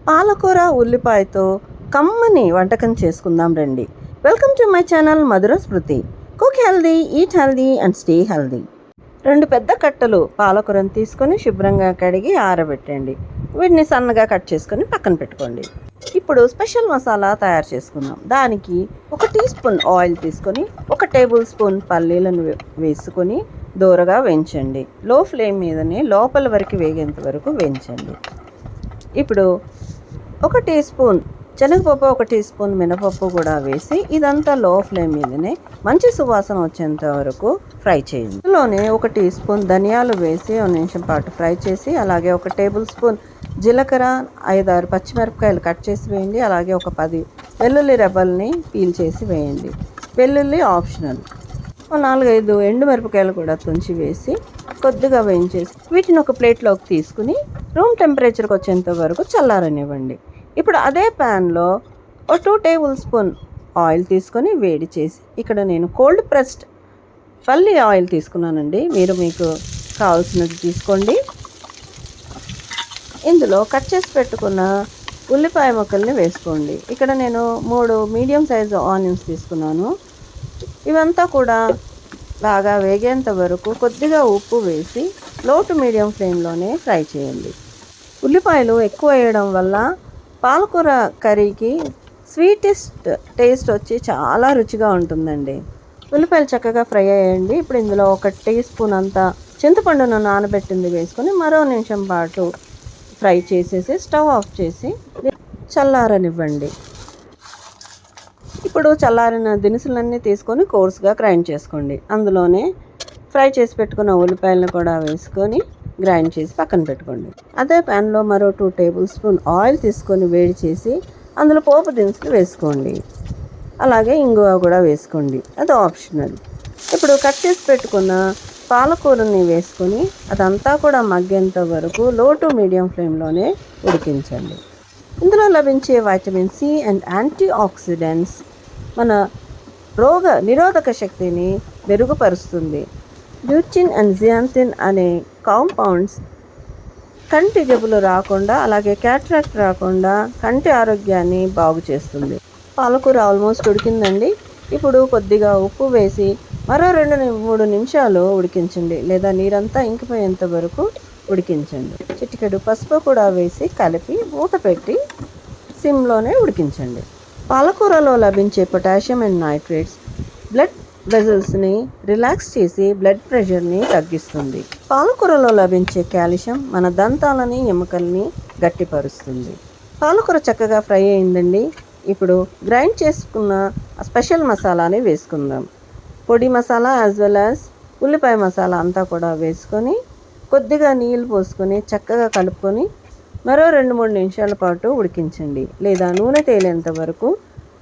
పాలకూర ఉల్లిపాయతో కమ్మని వంటకం చేసుకుందాం రండి. Welcome to my channel Madhura Smriti. Cook healthy, eat healthy and stay healthy. 2 పెద్ద కట్టలు పాలకూరను తీసుకొని శుభ్రంగా కడిగి ఆరబెట్టండి. వీటిని సన్నగా కట్ చేసుకొని పక్కన పెట్టుకోండి. ఇప్పుడు స్పెషల్ మసాలా తయారు చేసుకుందాం. దానికి 1 టీ స్పూన్ ఆయిల్ తీసుకొని 1 టేబుల్ స్పూన్ పల్లీలను వేసుకొని దూరగా వేయించండి. లో ఫ్లేమ్ మీదనే లోపల వరకు వేగేంత వరకు వేయించండి. ఇప్పుడు 1 టీ స్పూన్ శనగపప్పు, 1 టీ స్పూన్ మినపప్పు కూడా వేసి ఇదంతా లో ఫ్లేమ్ మీదనే మంచి సువాసన వచ్చేంత వరకు ఫ్రై చేయండి. ఇందులోనే 1 టీ స్పూన్ ధనియాలు వేసి 1 నిమిషం పాటు ఫ్రై చేసి, అలాగే 1 టేబుల్ స్పూన్ జీలకర్ర, 5-6 పచ్చిమిరపకాయలు కట్ చేసి వేయండి. అలాగే ఒక 10 వెల్లుల్లి రెబ్బల్ని పీల్ చేసి వేయండి. వెల్లుల్లి ఆప్షనల్. 4-5 ఎండుమిరపకాయలు కూడా తుంచి వేసి కొద్దిగా వేయించేసి వీటిని ఒక ప్లేట్లోకి తీసుకుని రూమ్ టెంపరేచర్కి వచ్చేంత వరకు చల్లారనివ్వండి. ఇప్పుడు అదే ప్యాన్లో 2 టేబుల్ స్పూన్ ఆయిల్ తీసుకొని వేడి చేసి, ఇక్కడ నేను కోల్డ్ ప్రెస్డ్ పల్లి ఆయిల్ తీసుకున్నానండి. మీకు కావాల్సినది తీసుకోండి. ఇందులో కట్ చేసి పెట్టుకున్న ఉల్లిపాయ ముక్కల్ని వేసుకోండి. ఇక్కడ నేను 3 మీడియం సైజు ఆనియన్స్ తీసుకున్నాను. ఇవంతా కూడా బాగా వేగేంత వరకు కొద్దిగా ఉప్పు వేసి లో టు మీడియం ఫ్లేమ్లోనే ఫ్రై చేయండి. ఉల్లిపాయలు ఎక్కువ వేయడం వల్ల పాలకూర కర్రీకి స్వీటెస్ట్ టేస్ట్ వచ్చి చాలా రుచిగా ఉంటుందండి. ఉల్లిపాయలు చక్కగా ఫ్రై అయ్యండి. ఇప్పుడు ఇందులో 1 టీ స్పూన్ అంతా చింతపండును నానబెట్టింది వేసుకొని మరో నిమిషం పాటు ఫ్రై చేసేసి స్టవ్ ఆఫ్ చేసి చల్లారనివ్వండి. ఇప్పుడు చల్లారిన దినుసులన్నీ తీసుకొని కోర్స్గా గ్రైండ్ చేసుకోండి. అందులోనే ఫ్రై చేసి పెట్టుకున్న ఉల్లిపాయలను కూడా వేసుకొని గ్రైండ్ చేసి పక్కన పెట్టుకోండి. అదే ప్యాన్లో మరో 2 టేబుల్ స్పూన్ ఆయిల్ తీసుకొని వేడి చేసి అందులో పోపు దినుసులు వేసుకోండి. అలాగే ఇంగువ కూడా వేసుకోండి, అది ఆప్షనల్. ఇప్పుడు కట్ చేసి పెట్టుకున్న పాలకూరని వేసుకొని అదంతా కూడా మగ్గేంత వరకు లో టు మీడియం ఫ్లేమ్లోనే ఉడికించండి. ఇందులో లభించే vitamin C and antioxidants మన రోగ నిరోధక శక్తిని మెరుగుపరుస్తుంది. ల్యూచిన్ అండ్ జియాంతిన్ అనే కాంపౌండ్స్ కంటి జబ్బులు రాకుండా, అలాగే క్యాట్రాక్ట్ రాకుండా కంటి ఆరోగ్యాన్ని బాగు చేస్తుంది. పాలకూర ఆల్మోస్ట్ ఉడికిందండి. ఇప్పుడు కొద్దిగా ఉప్పు వేసి మరో 2-3 నిమిషాలు ఉడికించండి, లేదా నీరంతా ఇంకిపోయేంత వరకు ఉడికించండి. చిటికెడు పసుపు కూడా వేసి కలిపి మూత పెట్టి సిమ్లోనే ఉడికించండి. పాలకూరలో లభించే పొటాషియం అండ్ నైట్రేట్స్ బ్లడ్ వెజల్స్ని రిలాక్స్ చేసి బ్లడ్ ప్రెషర్ని తగ్గిస్తుంది. పాలకూరలో లభించే కాల్షియం మన దంతాలని, ఎముకల్ని గట్టిపరుస్తుంది. పాలకూర చక్కగా ఫ్రై అయిందండి. ఇప్పుడు గ్రైండ్ చేసుకున్న స్పెషల్ మసాలాని వేసుకుందాం. పొడి మసాలా యాజ్ వెల్ యాజ్ ఉల్లిపాయ మసాలా అంతా కూడా వేసుకొని కొద్దిగా నీళ్ళు పోసుకొని చక్కగా కలుపుకొని మరో 2-3 నిమిషాల పాటు ఉడికించండి, లేదా నూనె తేలేంత వరకు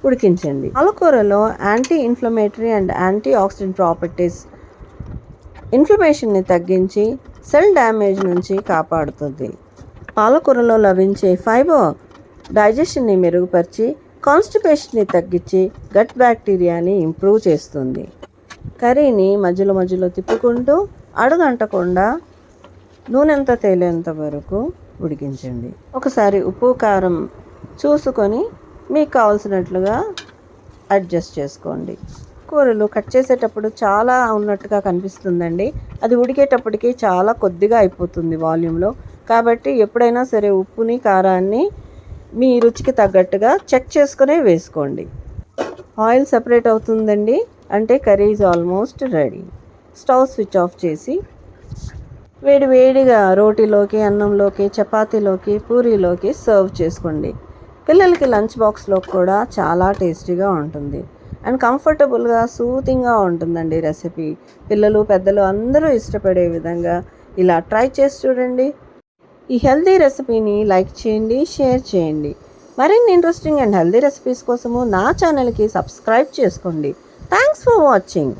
ఉడికించండి. పాలకూరలో anti inflammatory and antioxidant properties ఇన్ఫ్లమేషన్ని తగ్గించి సెల్ డ్యామేజ్ నుంచి కాపాడుతుంది. పాలకూరలో లభించే ఫైబర్ డైజెషన్ని మెరుగుపరిచి కాన్స్టిపేషన్ని తగ్గించి గట్ బ్యాక్టీరియాని ఇంప్రూవ్ చేస్తుంది. కర్రీని మధ్యలో తిప్పుకుంటూ అడుగంటకుండా నూనెంతా తేలేంత వరకు ఉడికించండి. ఒకసారి ఉప్పు కారం చూసుకొని మీకు కావాల్సినట్లుగా అడ్జస్ట్ చేసుకోండి. కూరలు కట్ చేసేటప్పుడు చాలా ఉన్నట్టుగా కనిపిస్తుందండి, అది ఉడికేటప్పటికి చాలా కొద్దిగా అయిపోతుంది వాల్యూమ్లో. కాబట్టి ఎప్పుడైనా సరే ఉప్పుని, కారాన్ని మీ రుచికి తగ్గట్టుగా చెక్ చేసుకునే వేసుకోండి. ఆయిల్ సపరేట్ అవుతుందండి అంటే curry is almost ready. Stove switch off చేసి వేడిగా రోటీలోకి, అన్నంలోకి, చపాతీలోకి, పూరీలోకి సర్వ్ చేసుకోండి. పిల్లలకి లంచ్ బాక్స్లో కూడా చాలా టేస్టీగా ఉంటుంది అండ్ కంఫర్టబుల్గా, సూతింగ్గా ఉంటుందండి రెసిపీ. పిల్లలు, పెద్దలు అందరూ ఇష్టపడే విధంగా ఇలా ట్రై చేసి చూడండి. ఈ హెల్దీ రెసిపీని లైక్ చేయండి, షేర్ చేయండి. మరిన్ని ఇంట్రెస్టింగ్ అండ్ హెల్దీ రెసిపీస్ కోసము నా ఛానల్కి సబ్స్క్రైబ్ చేసుకోండి. Thanks for watching.